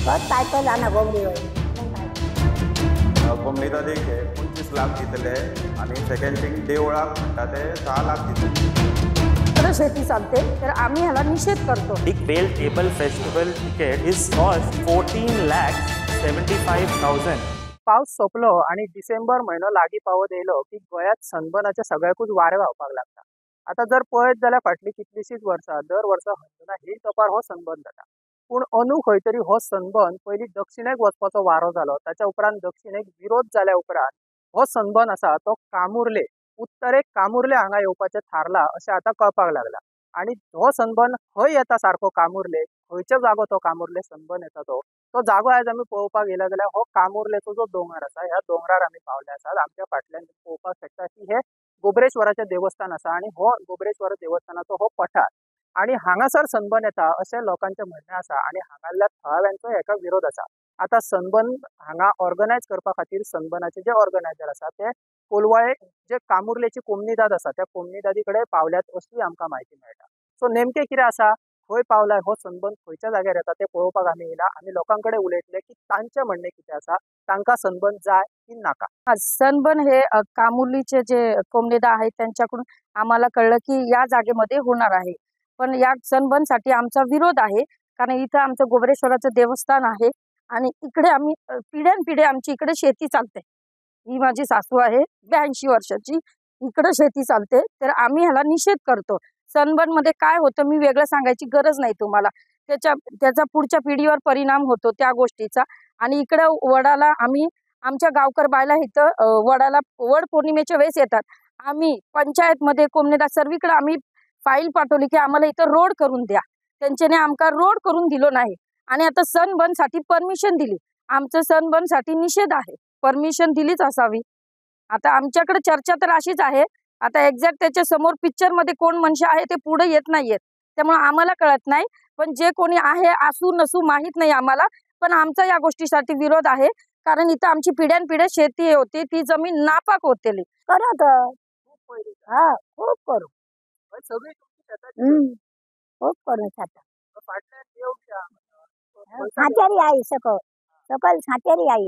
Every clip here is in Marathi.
बस काय तो जाणं गोबरी होय कोंबडी देख 25 लाख दितले आणि सेकंड थिंग देवळाक म्हणटा ते 6 लाख दितले. शेती चालते तर आम्ही ह्याला निषेध करतो. Big Whale Table Festival ticket is cost 14,75,000. पाऊस सोपलो आणि डिसेंबर महिनो लागी पावत येयलो की गोयात सनबर्नाचे सगळ्याकूच वारे व्हावपाक लागता. आता जर पळयत जाल्यार फाटली कितलीशीच वर्सां दर वर्सा हंजुना हिल टॉपार हो सनबर्न जाता. पूण अंदू खंय तरी हो सनबर्न पयलीं दक्षिणेक वचपाचो वारो जालो, ताच्या उपरांत दक्षिणेक विरोध जाल्या उपरांत हो सनबर्न आसा तो कामुर्ले उत्तरेक कामुर्ले हांगा येवपाचें थारला अशें आतां कळपाक लागला. आणि हो सनबर्न खंय येता सारको कामुर्ले, खंयचो जागो तो कामुर्ले सनबर्न येता तो जागो आयज आमी पळोवपाक गेला जाल्यार हो कामुर्लेचो जो दोंगर आसा ह्या दोंगरार आमी पावले आसात. आमच्या फाटल्यान पळोवपाक शकता की हे गोबरेश्वराचें देवस्थान आसा आणि हो गोबरेश्वर देवस्थानाचो हो पठार आणि हांगासर सनबर्न येता अशें लोकांचें म्हणणें आसा आणि हांगासरल्या थळाव्यांचो हेका विरोध आसा. आता सनबर्न हांगा ऑर्गनायज करपा खातीर सनबर्नाचे जे ऑर्गनायझर आसा ते कोलवाळे जे कामुर्लेची कोमनीदाद आसा त्या कोमनीदादी कडेन पावल्यात अशी आमकां म्हायती मेळटा. सो नेमकें कितें आसा, खंय पावला हो सनबर्न खंयच्या जाग्यार येता ते पळोवपाक आमी येयला आनी लोकां कडेन उलयतले की तांचें म्हणणें कितें आसा, तांकां सनबर्न जाय की नाका. सनबर्न हे कामुर्लीचे जे कोमनीदा आहेत त्यांच्याकडून आम्हाला कळलं की या जागेमध्ये होणार आहे, पण या सनबर्नसाठी आमचा विरोध आहे. कारण इथं आमचं गोबरेश्वराचं देवस्थान आहे आणि इकडे आम्ही पिढ्यानपिढी आमची इकडे शेती चालते. ही माझी सासू आहे 82 वर्षाची, इकडे शेती चालते तर आम्ही ह्याला निषेध करतो. सनबर्न मध्ये काय होतं मी वेगळं सांगायची गरज नाही तुम्हाला, त्याचा पुढच्या पिढीवर परिणाम होतो त्या गोष्टीचा. आणि इकडे वडाला आम्ही आमच्या गावकर बायला इथं वडाला वड पौर्णिमेच्या वेळेस येतात. आम्ही पंचायतमध्ये कोमनेदार सर्वीकडे आम्ही फाईल पाठवली की आम्हाला इथं रोड करून द्या. त्यांच्याने आमका रोड करून दिलो नाही आणि आता सनबर्न साठी परमिशन दिली. आमचं सनबर्न साठी निषेध आहे, परमिशन दिलीच असावी. आता आमच्याकडे चर्चा तर अशीच आहे. आता एक्झॅक्ट त्याच्या समोर पिक्चर मध्ये कोण मनुष्य आहे ते पुढे येत नाहीयेत, त्यामुळे आम्हाला कळत नाही. पण जे कोणी आहे असू नसू माहित नाही आम्हाला, पण आमचा या गोष्टीसाठी विरोध आहे. कारण इथं आमची पिढ्यानपिढ्या शेती होती, ती जमीन नापाक होतेली. करत हा खूप करू सगळी तुमची शेताची खूप करू आता फाटल्यान देव सातेरी आई सकल सातेरी आई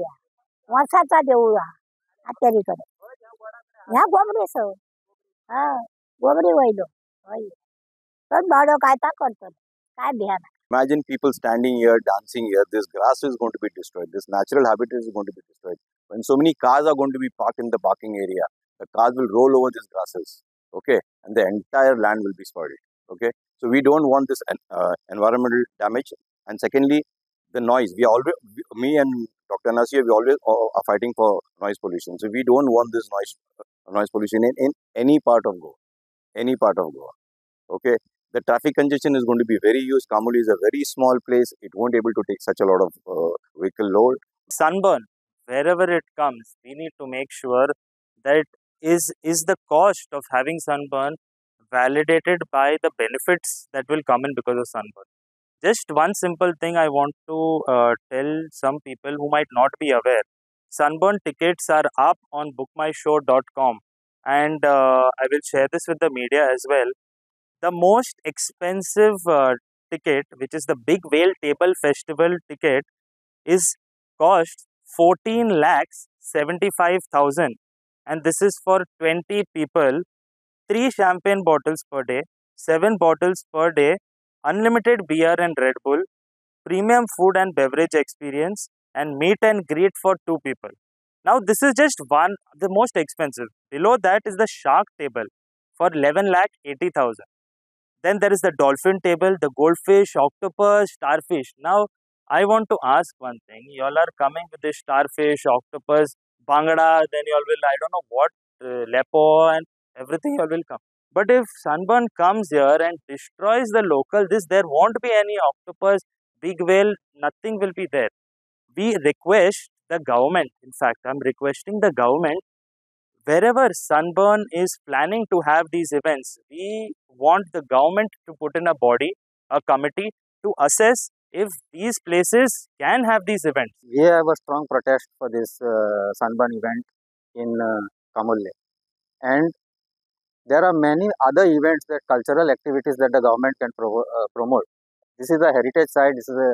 वर्षाचा देऊळ सातेरी कडे ह्या गोबरेस हा गोबरी वयलो तर बाडो काय ता करतो काय ध्यान. Imagine people standing here, dancing here. This grass is going to be destroyed. This natural habitat is going to be destroyed. When so many cars are going to be parked in the parking area, the cars will roll over these grasses. Okay, and the entire land will be spoiled. Okay, so we don't want this environmental damage. And secondly, the noise. Me and Dr. Nasir, we always are fighting for noise pollution. So we don't want this noise pollution in any part of Goa. Any part of Goa. Okay. The traffic congestion is going to be very huge. Kamuli is a very small place. It won't able to take such a lot of vehicle load. Sunburn, wherever it comes, we need to make sure that is the cost of having sunburn validated by the benefits that will come in because of sunburn. Just one simple thing I want to tell some people who might not be aware. Sunburn tickets are up on bookmyshow.com and I will share this with the media as well. The most expensive ticket, which is the Big Whale Table Festival ticket, is cost 14,75,000, and this is for 20 people, 3 champagne bottles per day, 7 bottles per day, unlimited beer and Red Bull, premium food and beverage experience, and meet and greet for 2 people. Now this is just one, the most expensive. Below that is the shark table for 11,80,000. Then there is the dolphin table, the goldfish, octopus, starfish. Now, I want to ask one thing. You all are coming with the starfish, octopus, bangada, then you all will, I don't know what, lepo and everything you all will come. But if sunburn comes here and destroys the local, there won't be any octopus, big whale, nothing will be there. We request the government, in fact, I'm requesting the government, wherever sunburn is planning to have these events, we want the government to put in a body, a committee to assess if these places can have these events. We have a strong protest for this sunburn event in Kamulle, and there are many other events, that cultural activities that the government can promote. This is a heritage site. This is a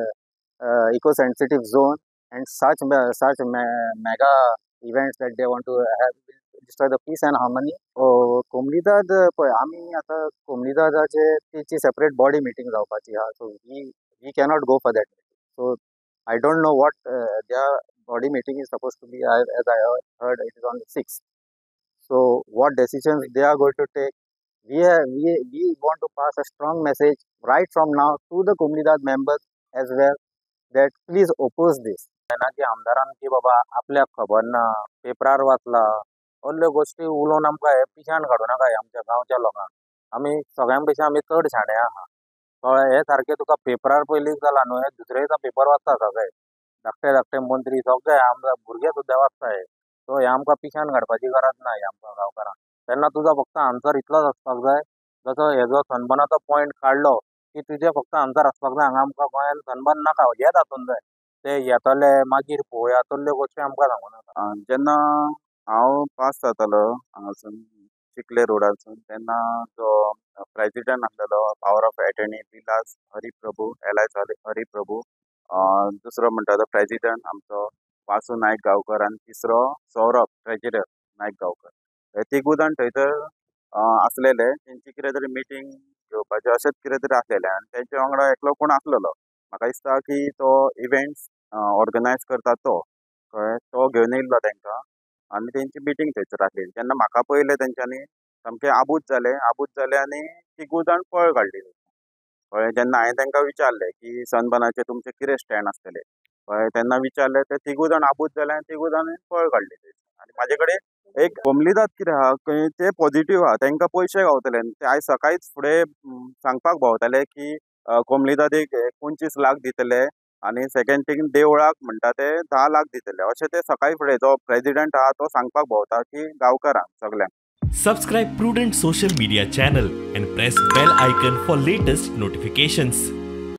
eco-sensitive zone, and such mega events that they want to have will destroy the peace and harmony. कोमलीदाद पळय आमी आतां कोमलीदादाचे तेची सेपरेट बॉडी मिटींग जावपाची आहा, so we cannot go for that. So I don't know what their body meeting is supposed to be. As I heard, it is on the 6th. So what decisions they are going to take? We want to pass a strong message right from now to the Kumlidad members as well, that please oppose this. की आमदारान की बाबा आपल्याक खबर ना, पेपरार वाचला, असल्यो गोश्टी उलोवन आमकां हे पिशान काडूं नाका आमच्या गांवच्या लोकांक. आमी सगळ्यां पेक्षा आमी चड शाणे आहा. कळ्ळें? हे सारकें तुका पेपरार पयलीं जाला न्हू, हे दुसरे दिसा पेपर वाचता सगळे धाकटे धाकटे मंत्री सगळे आमदार भुरगे सुद्दां वाचता हे. सो हे आमकां पिशान काडपाची गरज ना ही आमकां गांवकारांक. तेन्ना तुजो फक्त आन्सर इतलोच आसपाक जाय, जसो हेजो सनबर्नाचो पॉयंट काडलो की तुजें फक्त आन्सर आसपाक जाय, हांगा आमकां गोंयान सनबर्न नाका, हेच आसूंक जाय. ते येतले मागीर पळोवया तसल्यो गोश्टी आमकां सांगूं नाका. जेन्ना हांव पास जातालो हांगासून चिखले रोडासून, तेन्ना जो प्रेसिडेंट आसलेलो power of attorney Vilas Hariprabhu, alias Hariprabhu, दुसरो म्हणटा तो प्रेसिडेंट आमचो वासू नायक गांवकर, आनी तिसरो सौरभ ट्रेजरर नायक गांवकर. हे तिगूय जाण थंयसर आसलेले. तेंची कितें तरी मिटींग घेवपाचें अशेंच कितें तरी आसलेलें, आनी तेंच्या वांगडा एकलो कोण आसलेलो. म्हाका दिसता की तो इव्हेंट्स ऑर्गनायज करता तो, कळ्ळें, तो घेवन येयल्लो तेंकां, आनी तेंची मिटींग थंयसर आसली. तेन्ना म्हाका पयलें तेंच्यांनी सामकें आबूज जाले आनी तिगूय जाण पळ काडली. कळ्ळें? जेन्ना हांवें तांकां विचारलें की सनबर्नाचेर तुमचें कितें स्टँड आसतलें, कळ्ळें, तेन्ना विचारलें, ते तिगूय जाण आबूज जाले आनी तिगूय जाण पळ काडली. आनी म्हाजे कडेन एक कोमलीदाद कितें आहा ते पॉझिटिव्ह आहा, तांकां पयशे गावतले. ते आयज सकाळीच फुडें सांगपाक भोंवताले की कोमलीदादेक 25 लाख दितले, आनी सेकेंड थिंग देवळाक म्हणटा ते 10 लाख दितले, अशें ते सकाळी फुडें जो प्रेसिडेंट आहा तो सांगपाक भोंवता की गांवकारांक सगल्यांक. Subscribe Prudent social media channel and press bell icon for latest notifications.